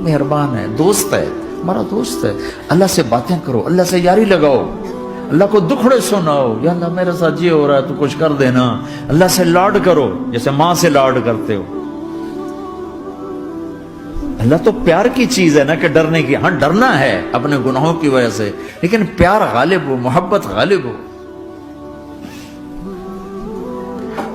مہربان ہے، دوست ہے، ہمارا دوست ہے. اللہ سے باتیں کرو، اللہ سے یاری لگاؤ، اللہ کو دکھڑے سناؤ. یا اللہ میرے ساتھ یہ ہو رہا ہے تو کچھ کر دینا. اللہ سے لاڈ کرو جیسے ماں سے لاڈ کرتے ہو. اللہ تو پیار کی چیز ہے نا کہ ڈرنے کی. ہاں ڈرنا ہے اپنے گناہوں کی وجہ سے، لیکن پیار غالب ہو، محبت غالب ہو.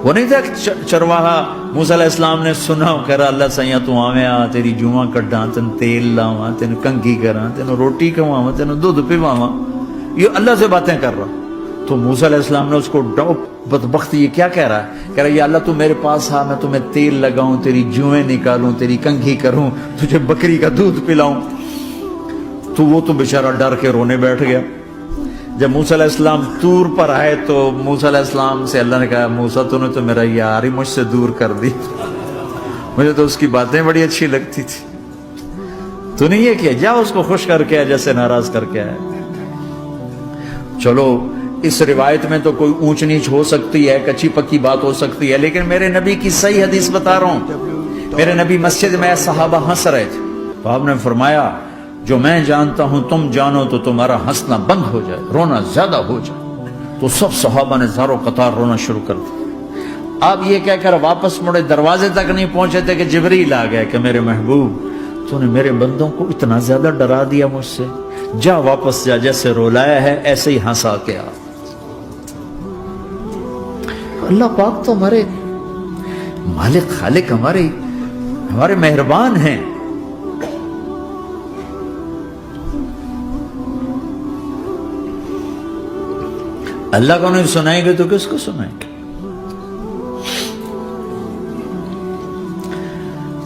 وہ نہیں تھا چرواہا موسیٰ علیہ السلام نے سنا، کہہ رہا اللہ سیاں تو آویں آ تیری جوواں کڈاں، تین تیل لاواں، تین کنگھی کراں، تین روٹی کھواواں، تین دودھ پیواواں. یہ اللہ سے باتیں کر رہا. تو موسیٰ علیہ السلام نے اس کو بدبخت یہ کیا کہہ رہا ہے؟ کہہ رہا ہے یا اللہ تو میرے پاس آ، میں تمہیں تیل لگاؤں، تیری جوئیں نکالوں، تیری کنگھی کروں، تجھے بکری کا دودھ پلاؤں. تو وہ تو بیچارہ ڈر کے رونے بیٹھ گیا. جب موسیٰ علیہ السلام طور پر آئے تو موسیٰ علیہ السلام سے اللہ نے کہا موسیٰ تو نے تو میرا یار ہی مجھ سے دور کر دی، مجھے تو اس کی باتیں بڑی اچھی لگتی تھی. تو نے یہ کیا، جا اس کو خوش کر کے جیسے ناراض کر کے آئے. چلو اس روایت میں تو کوئی اونچ نیچ ہو سکتی ہے، کچی پکی بات ہو سکتی ہے، لیکن میرے نبی کی صحیح حدیث بتا رہا ہوں. میرے نبی مسجد میں صحابہ ہنس رہے تھے تو آپ نے فرمایا جو میں جانتا ہوں تم جانو تو تمہارا ہنسنا بند ہو جائے، رونا زیادہ ہو جائے. تو سب صحابہ نے زاروں قطار رونا شروع کر دیا. آپ یہ کہہ کر واپس مڑے، دروازے تک نہیں پہنچے تھے کہ جبریل آ گئے کہ میرے محبوب تو نے میرے بندوں کو اتنا زیادہ ڈرا دیا مجھ سے، جا واپس جا، جیسے رولایا ہے ایسے ہی ہنسا کے آ. اللہ پاک تو ہمارے مالک خالق، ہمارے مہربان ہیں. اللہ کو نہیں سنائیں گے تو کس کو سنائیں گے؟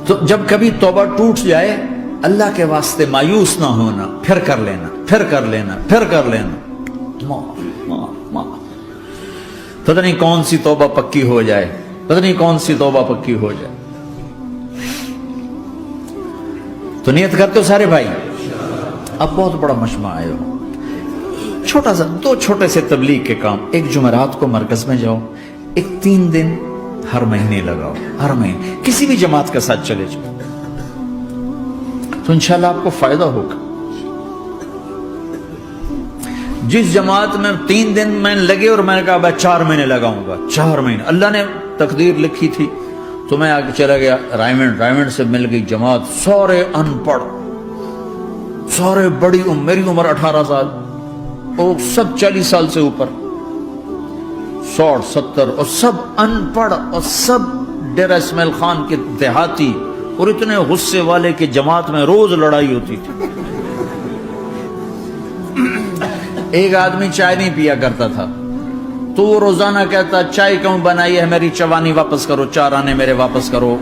تو جب کبھی توبہ ٹوٹ جائے اللہ کے واسطے مایوس نہ ہونا، پھر کر لینا، پھر کر لینا، پھر کر لینا. پتہ نہیں کون سی توبہ پکی ہو جائے، پتہ نہیں کون سی توبہ پکی ہو جائے. تو نیت کرتے ہو سارے بھائی؟ اب بہت بڑا مجمع آئے ہو، چھوٹا سا 2 چھوٹے سے تبلیغ کے کام. ایک جمعرات کو مرکز میں جاؤ، ایک 3 دن ہر مہینے لگاؤ، ہر مہینے کسی بھی جماعت کے ساتھ چلے جاؤ تو انشاءاللہ آپ کو فائدہ ہوگا. جس جماعت میں 3 دن میں لگے اور میں نے کہا 4 مہینے لگاؤں گا، 4 مہینے اللہ نے تقدیر لکھی تھی تو میں آگے چلا گیا رائمنڈ سے مل گئی جماعت، سارے ان پڑھ، سارے بڑی میری عمر 18 سال اور سب 40 سال سے اوپر، 60 70 اور سب ان پڑھ اور سب ڈیرہ اسماعیل خان کے دیہاتی اور اتنے غصے والے کہ جماعت میں روز لڑائی ہوتی تھی. ایک آدمی چائے نہیں پیا کرتا تھا تو وہ روزانہ کہتا چائے کیوں بنائی ہے، میری چوانی واپس کرو، 4 آنے میرے واپس کرو.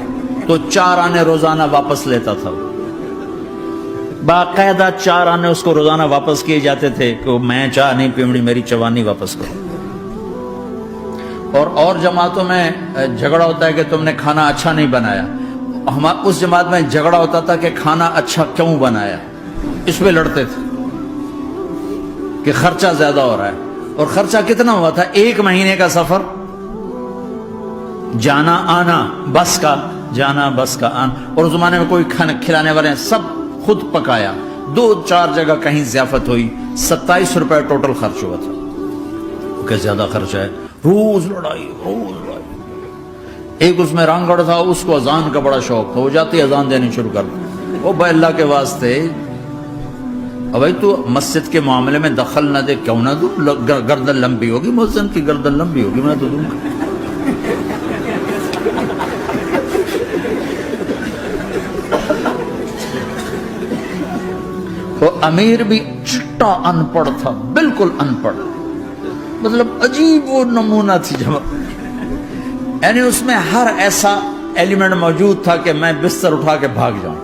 تو 4 آنے روزانہ واپس لیتا تھا، باقاعدہ 4 آنے اس کو روزانہ واپس کیے جاتے تھے کہ میں چائے نہیں پیمڑی، میری چوانی واپس کرو. اور جماعتوں میں جھگڑا ہوتا ہے کہ تم نے کھانا اچھا نہیں بنایا. اس جماعت میں جھگڑا ہوتا تھا کہ کھانا اچھا کیوں بنایا، اس پہ لڑتے تھے کہ خرچہ زیادہ ہو رہا ہے. اور خرچہ کتنا ہوا تھا؟ 1 مہینے کا سفر، جانا آنا بس کا، جانا بس کا آنا. اور اس زمانے میں کوئی کھانا کھلانے والے ہیں، سب خود پکایا. 2-4 جگہ کہیں ضیافت ہوئی، 27 روپے ٹوٹل خرچ ہوا تھا. کہ زیادہ خرچہ ہے، روز لڑائی، روز لڑائی. ایک اس میں رانگڑ تھا، اس کو اذان کا بڑا شوق تھا، وہ جاتی اذان دینی شروع کر دی. وہ بھائی اللہ کے واسطے بھائی تو مسجد کے معاملے میں دخل نہ دے، کیوں نہ دوں، گردن لمبی ہوگی، مؤذن کی گردن لمبی ہوگی، میں تو دوں گا. وہ امیر بھی چٹا ان پڑھ تھا، بالکل ان پڑھ، مطلب عجیب وہ نمونہ تھی جماعت. یعنی اس میں ہر ایسا ایلیمنٹ موجود تھا کہ میں بستر اٹھا کے بھاگ جاؤں،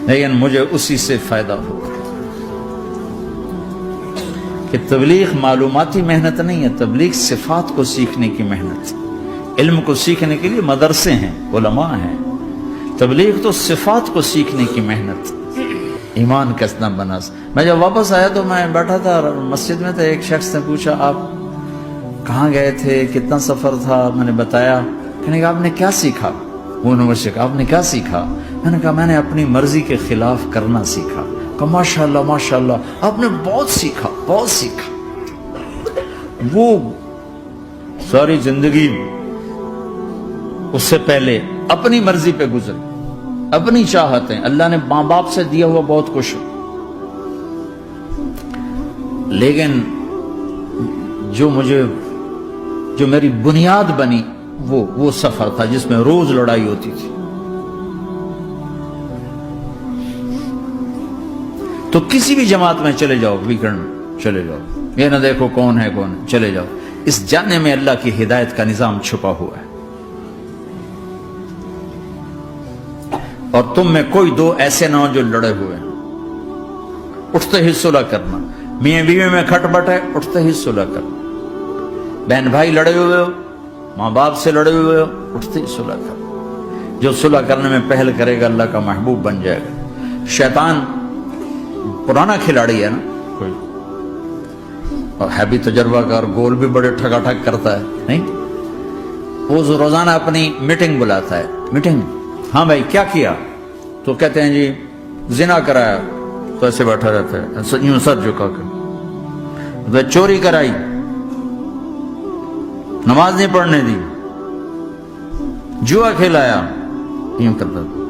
لیکن مجھے اسی سے فائدہ ہوگا. کہ تبلیغ معلوماتی محنت نہیں ہے، تبلیغ صفات کو سیکھنے کی محنت. علم کو سیکھنے کے لیے مدرسے ہیں، علماء ہیں، تبلیغ تو صفات کو سیکھنے کی محنت. ایمان کیسنا بنا. میں جب واپس آیا تو میں بیٹھا تھا مسجد میں، تو ایک شخص نے پوچھا آپ کہاں گئے تھے، کتنا سفر تھا. میں نے بتایا. کہنے کہ آپ نے کیا سیکھا؟ انہوں نے مجھ سے کہا آپ نے کیا سیکھا؟ میں نے کہا میں نے اپنی مرضی کے خلاف کرنا سیکھا۔ کہا ماشاءاللہ ماشاءاللہ آپ نے بہت سیکھا، بہت سیکھا۔ وہ ساری زندگی اس سے پہلے اپنی مرضی پہ گزری، اپنی چاہتیں، اللہ نے ماں باپ سے دیا ہوا بہت کچھ، لیکن جو میری بنیاد بنی وہ سفر تھا جس میں روز لڑائی ہوتی تھی۔ تو کسی بھی جماعت میں چلے جاؤ، ویکنڈ میں چلے جاؤ، یہ نہ دیکھو کون ہے کون ہے، چلے جاؤ، اس جاننے میں اللہ کی ہدایت کا نظام چھپا ہوا ہے۔ اور تم میں کوئی دو ایسے نہ ہو جو لڑے ہوئے ہیں، اٹھتے ہی صلح کرنا۔ میاں بیوی میں کھٹ بٹ ہے، اٹھتے ہی صلح کرنا۔ بہن بھائی لڑے ہوئے ہو، ماں باپ سے لڑے ہوئے ہو، اٹھتے ہی صلح کرنا۔ جو صلح کرنے میں پہل کرے گا اللہ کا محبوب بن جائے گا۔ شیطان پرانا کھلاڑی ہے نا کوئی، اور ہے بھی تجربہ کار، گول بھی بڑے ٹھگا ٹھگ کرتا ہے، نہیں؟ وہ روزانہ اپنی میٹنگ بلاتا ہے، میٹنگ، ہاں بھائی کیا کیا؟ تو کہتے ہیں جی زنا کرایا، تو ایسے بیٹھا رہتا ہے یوں سر جھکا کر۔ چوری کرائی، نماز نہیں پڑھنے دی، جوا کھلایا، یوں کرتا تھا۔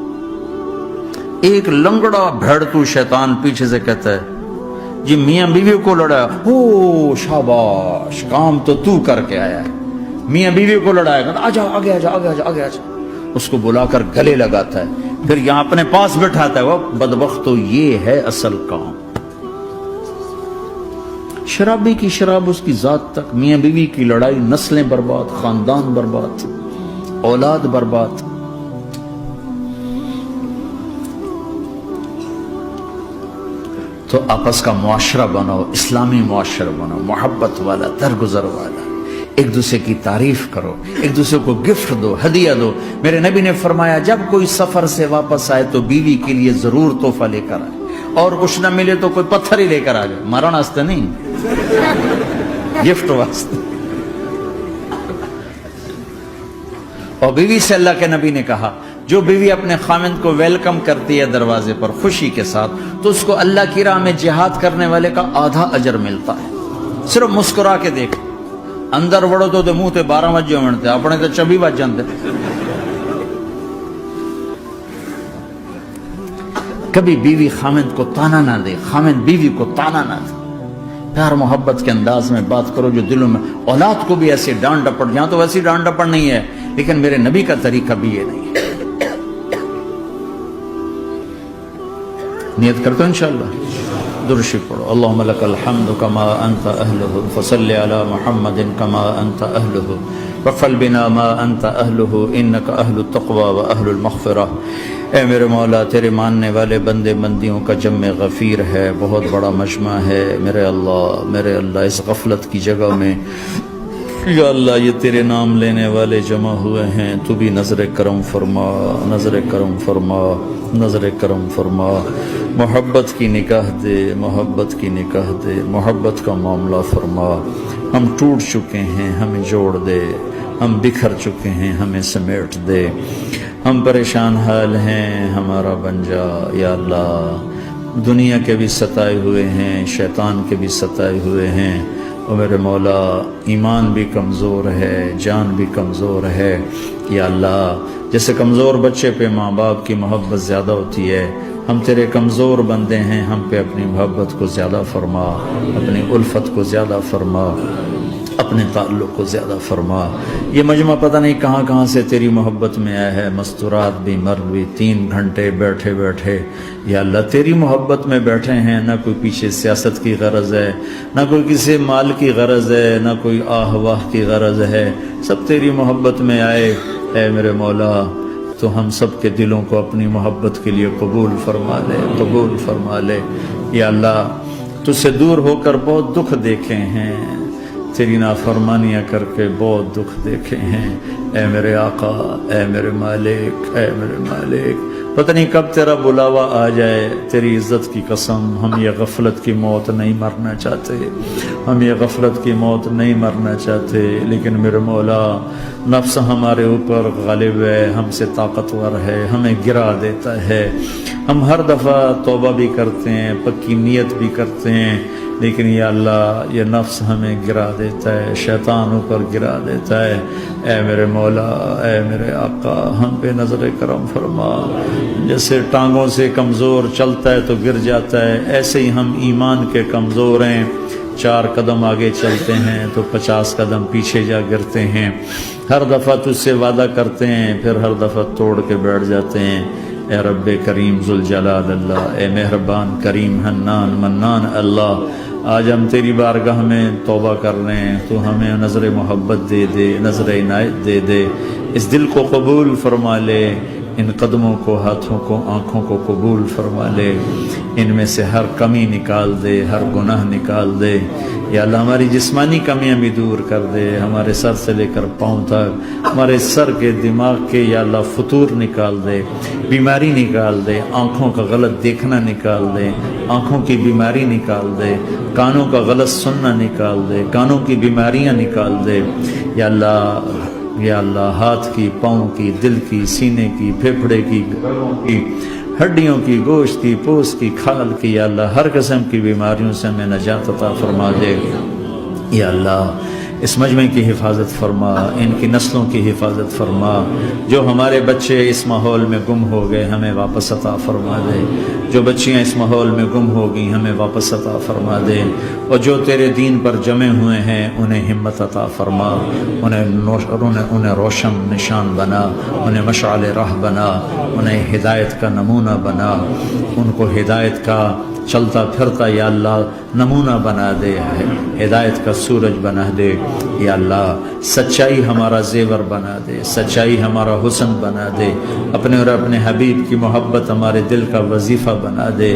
ایک لنگڑا بھیڑتو شیطان پیچھے سے کہتا ہے جی میاں بیوی کو لڑایا، او شاباش کام تو کر کے آیا ہے۔ میاں بیوی کو لڑایا، کہتا آجا آگے آجا آگے آجا آگے آجا، اس کو بلا کر گلے لگاتا ہے، پھر یہاں اپنے پاس بٹھاتا ہے۔ وہ بدبختو یہ ہے اصل کام۔ شرابی کی شراب اس کی ذات تک، میاں بیوی کی لڑائی، نسلیں برباد، خاندان برباد، اولاد برباد۔ تو آپس کا معاشرہ بناؤ، اسلامی معاشرہ بناؤ، محبت والا، درگزر والا، ایک دوسرے کی تعریف کرو، ایک دوسرے کو گفٹ دو، ہدیہ دو۔ میرے نبی نے فرمایا جب کوئی سفر سے واپس آئے تو بیوی کے لیے ضرور تحفہ لے کر آئے، اور کچھ نہ ملے تو کوئی پتھر ہی لے کر آ جائے، مارن واسطے نہیں، گفٹ واسطے۔ اور بیوی سے اللہ کے نبی نے کہا جو بیوی اپنے خامند کو ویلکم کرتی ہے دروازے پر خوشی کے ساتھ، تو اس کو اللہ کی راہ میں جہاد کرنے والے کا آدھا اجر ملتا ہے۔ صرف مسکرا کے دیکھ، اندر وڑو تو منہ تے 12 وجے منتے، اپنے تو 24 بج جاندے۔ کبھی بیوی خامند کو تانا نہ دے، خامند بیوی کو تانا نہ دے، پیار محبت کے انداز میں بات کرو جو دلوں میں۔ اولاد کو بھی ایسے ڈانٹ ڈپٹ، یہاں تو ویسی ڈانٹ ڈپٹ نہیں ہے، لیکن میرے نبی کا طریقہ بھی یہ نہیں ہے۔ نیت کرتے ہو انشاءاللہ، درود شریف پڑھو۔ اللہم لک الحمد کما انت اہلہ، فصل علی محمد کما انت اہلہ، وفعل بنا ما انت اہلہ، انک اہل التقوی و اہل المغفرہ۔ اے میرے مولا، تیرے ماننے والے بندے بندیوں کا جمع غفیر ہے، بہت بڑا مجمع ہے، میرے اللہ اس غفلت کی جگہ میں یا اللہ یہ تیرے نام لینے والے جمع ہوئے ہیں، تو بھی نظر کرم فرما، نظر کرم فرما، نظر کرم فرما، محبت کی نکاح دے، محبت کی نکاح دے، محبت کا معاملہ فرما۔ ہم ٹوٹ چکے ہیں، ہمیں جوڑ دے، ہم بکھر چکے ہیں، ہمیں سمیٹ دے، ہم پریشان حال ہیں، ہمارا بن جا یا اللہ۔ دنیا کے بھی ستائے ہوئے ہیں، شیطان کے بھی ستائے ہوئے ہیں، اور میرے مولا ایمان بھی کمزور ہے، جان بھی کمزور ہے یا اللہ۔ جیسے کمزور بچے پہ ماں باپ کی محبت زیادہ ہوتی ہے، ہم تیرے کمزور بندے ہیں، ہم پہ اپنی محبت کو زیادہ فرما، اپنی الفت کو زیادہ فرما، اپنے تعلق کو زیادہ فرما۔ یہ مجمع پتہ نہیں کہاں کہاں سے تیری محبت میں آیا ہے، مستورات بھی، مرد بھی، 3 گھنٹے بیٹھے بیٹھے یا اللہ تیری محبت میں بیٹھے ہیں، نہ کوئی پیچھے سیاست کی غرض ہے، نہ کوئی کسی مال کی غرض ہے، نہ کوئی آہ واہ کی غرض ہے، سب تیری محبت میں آئے۔ اے میرے مولا تو ہم سب کے دلوں کو اپنی محبت کے لیے قبول فرما لے، قبول فرما لے یا اللہ۔ تجھ سے دور ہو کر بہت دکھ دیکھے ہیں، تیری نافرمانیاں کر کے بہت دکھ دیکھے ہیں، اے میرے آقا، اے میرے مالک، اے میرے مالک، پتہ نہیں کب تیرا بلاوا آ جائے، تیری عزت کی قسم ہم یہ غفلت کی موت نہیں مرنا چاہتے، ہم یہ غفلت کی موت نہیں مرنا چاہتے، لیکن میرے مولا نفس ہمارے اوپر غالب ہے، ہم سے طاقتور ہے، ہمیں گرا دیتا ہے۔ ہم ہر دفعہ توبہ بھی کرتے ہیں، پکی نیت بھی کرتے ہیں، لیکن یا اللہ یہ نفس ہمیں گرا دیتا ہے، شیطان اوپر گرا دیتا ہے۔ اے میرے مولا، اے میرے آقا، ہم پہ نظر کرم فرما۔ جیسے ٹانگوں سے کمزور چلتا ہے تو گر جاتا ہے، ایسے ہی ہم ایمان کے کمزور ہیں، 4 قدم آگے چلتے ہیں تو 50 قدم پیچھے جا گرتے ہیں۔ ہر دفعہ تجھ سے وعدہ کرتے ہیں، پھر ہر دفعہ توڑ کے بیٹھ جاتے ہیں۔ اے رب کریم ذوالجلال اللہ، اے مہربان کریم حنان منان اللہ، آج ہم تیری بارگاہ میں توبہ کر رہے ہیں، تو ہمیں نظر محبت دے دے، نظر عنایت دے دے، اس دل کو قبول فرما لے، ان قدموں کو، ہاتھوں کو، آنکھوں کو قبول فرما لے، ان میں سے ہر کمی نکال دے، ہر گناہ نکال دے۔ یا اللہ ہماری جسمانی کمیاں بھی دور کر دے، ہمارے سر سے لے کر پاؤں تک، ہمارے سر کے دماغ کے یا اللہ فطور نکال دے، بیماری نکال دے، آنکھوں کا غلط دیکھنا نکال دے، آنکھوں کی بیماری نکال دے، کانوں کا غلط سننا نکال دے، کانوں کی بیماریاں نکال دے۔ یا اللہ ہاتھ کی، پاؤں کی، دل کی، سینے کی، پھیپھڑے کی، گلوں کی، ہڈیوں کی، گوشت کی، پوست کی، کھال کی، یا اللہ ہر قسم کی بیماریوں سے ہمیں نجات عطا فرما دے۔ یا اللہ اس مجمع کی حفاظت فرما، ان کی نسلوں کی حفاظت فرما، جو ہمارے بچے اس ماحول میں گم ہو گئے ہمیں واپس عطا فرما دے، جو بچیاں اس ماحول میں گم ہو گئی ہمیں واپس عطا فرما دے، اور جو تیرے دین پر جمع ہوئے ہیں انہیں ہمت عطا فرما، انہیں روشن نشان بنا، انہیں مشعل راہ بنا، انہیں ہدایت کا نمونہ بنا، ان کو ہدایت کا چلتا پھرتا یا اللہ نمونہ بنا دے، ہدایت کا سورج بنا دے۔ یا اللہ سچائی ہمارا زیور بنا دے، سچائی ہمارا حسن بنا دے، اپنے اور اپنے حبیب کی محبت ہمارے دل کا وظیفہ بنا دے،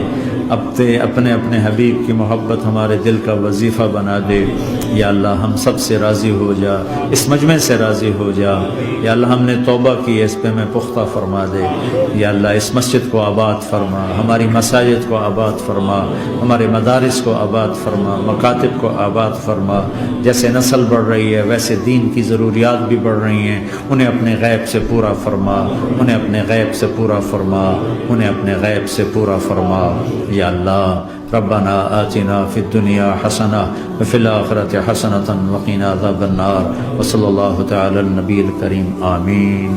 اپنے حبیب کی محبت ہمارے دل کا وظیفہ بنا دے۔ یا اللہ ہم سب سے راضی ہو جا، اس مجمع سے راضی ہو جا۔ یا اللہ ہم نے توبہ کی، اس پہ میں پختہ فرما دے۔ یا اللہ اس مسجد کو آباد فرما، ہماری مساجد کو آباد فرما، ہمارے مدارس کو آباد فرما، مکاتب کو آباد فرما۔ جیسے نسل بڑھ رہی ہے ویسے دین کی ضروریات بھی بڑھ رہی ہیں، انہیں اپنے غیب سے پورا فرما، انہیں اپنے غیب سے پورا فرما، انہیں اپنے غیب سے پورا فرما۔ یا اللہ ربنا آتنا فی الدنیا حسنہ وفی الآخرۃ حسنۃ وقنا عذاب النار، وصلی اللہ تعالی النبی الکریم، آمین۔